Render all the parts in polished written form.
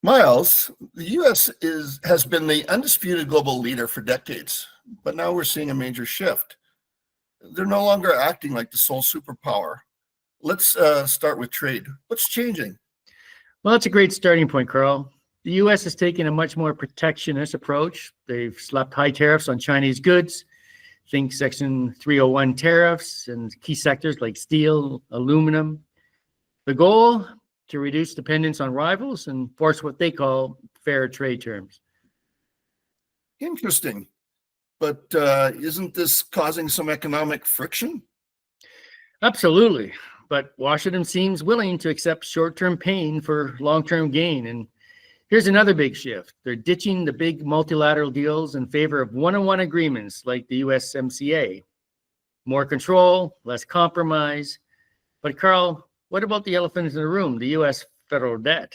Myles, the U.S. has been the undisputed global leader for decades, but now we're seeing a major shift. They're no longer acting like the sole superpower. Let's start with trade. What's changing? Well, that's a great starting point, Carl. The U.S. has taken a much more protectionist approach. They've slapped high tariffs on Chinese goods. Think Section 301 tariffs and key sectors like steel, aluminum. The goal, to reduce dependence on rivals and force what they call fair trade terms. Interesting. But isn't this causing some economic friction? Absolutely. But Washington seems willing to accept short-term pain for long-term gain. And here's another big shift. They're ditching the big multilateral deals in favor of one-on-one agreements like the USMCA. More control, less compromise. But Carl, what about the elephant in the room, the U.S. federal debt?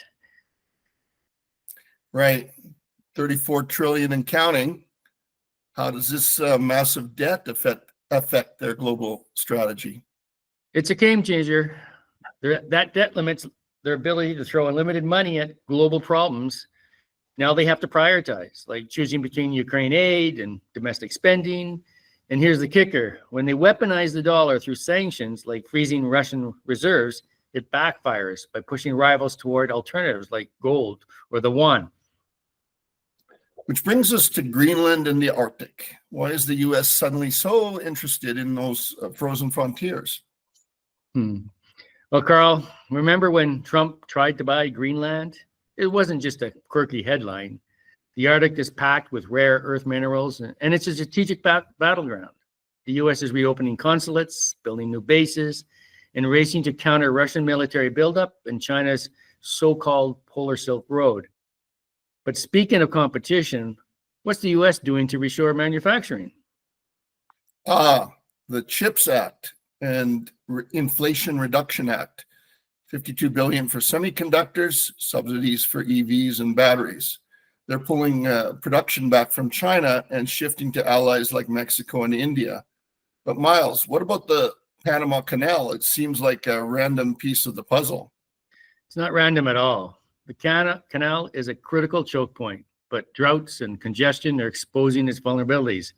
Right. 34 trillion and counting. How does this massive debt affect their global strategy? It's a game changer. That debt limits their ability to throw unlimited money at global problems. Now they have to prioritize, like choosing between Ukraine aid and domestic spending. And here's the kicker. When they weaponize the dollar through sanctions, like freezing Russian reserves, it backfires by pushing rivals toward alternatives like gold or the yuan. Which brings us to Greenland and the Arctic. Why is the U.S. suddenly so interested in those frozen frontiers? Well, Carl, remember when Trump tried to buy Greenland? It wasn't just a quirky headline. The Arctic is packed with rare earth minerals, and it's a strategic battleground. The U.S. is reopening consulates, building new bases, and racing to counter Russian military buildup and China's so-called Polar Silk Road. But speaking of competition, what's the U.S. doing to reshore manufacturing? The CHIPS Act and Inflation Reduction Act. $52 billion for semiconductors, subsidies for EVs and batteries. They're pulling production back from China and shifting to allies like Mexico and India. But Myles, what about the Panama Canal? It seems like a random piece of the puzzle. It's not random at all. The canal is a critical choke point, but droughts and congestion are exposing its vulnerabilities.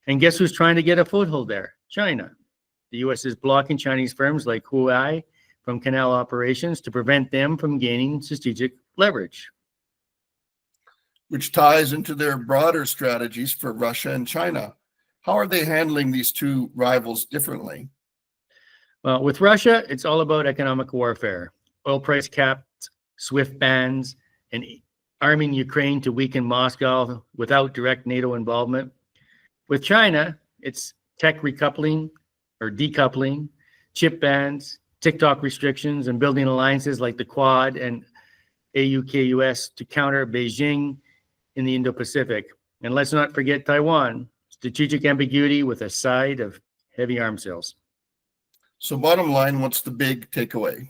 And guess who's trying to get a foothold there? China. The U.S. is blocking Chinese firms like Huawei from canal operations to prevent them from gaining strategic leverage. Which ties into their broader strategies for Russia and China. How are they handling these two rivals differently? Well, with Russia, it's all about economic warfare, oil price caps, SWIFT bans, and arming Ukraine to weaken Moscow without direct NATO involvement. With China, it's tech recoupling or decoupling, chip bans, TikTok restrictions, and building alliances like the Quad and AUKUS to counter Beijing in the Indo-Pacific. And let's not forget Taiwan, strategic ambiguity with a side of heavy arms sales. So bottom line, what's the big takeaway?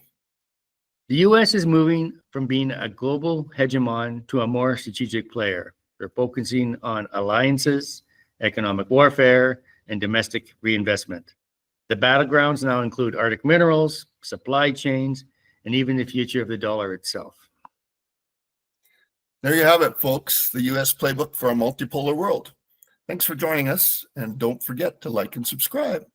The U.S. is moving from being a global hegemon to a more strategic player. They're focusing on alliances, economic warfare, and domestic reinvestment. The battlegrounds now include Arctic minerals, supply chains, and even the future of the dollar itself. There you have it, folks, the U.S. playbook for a multipolar world. Thanks for joining us, and don't forget to like and subscribe.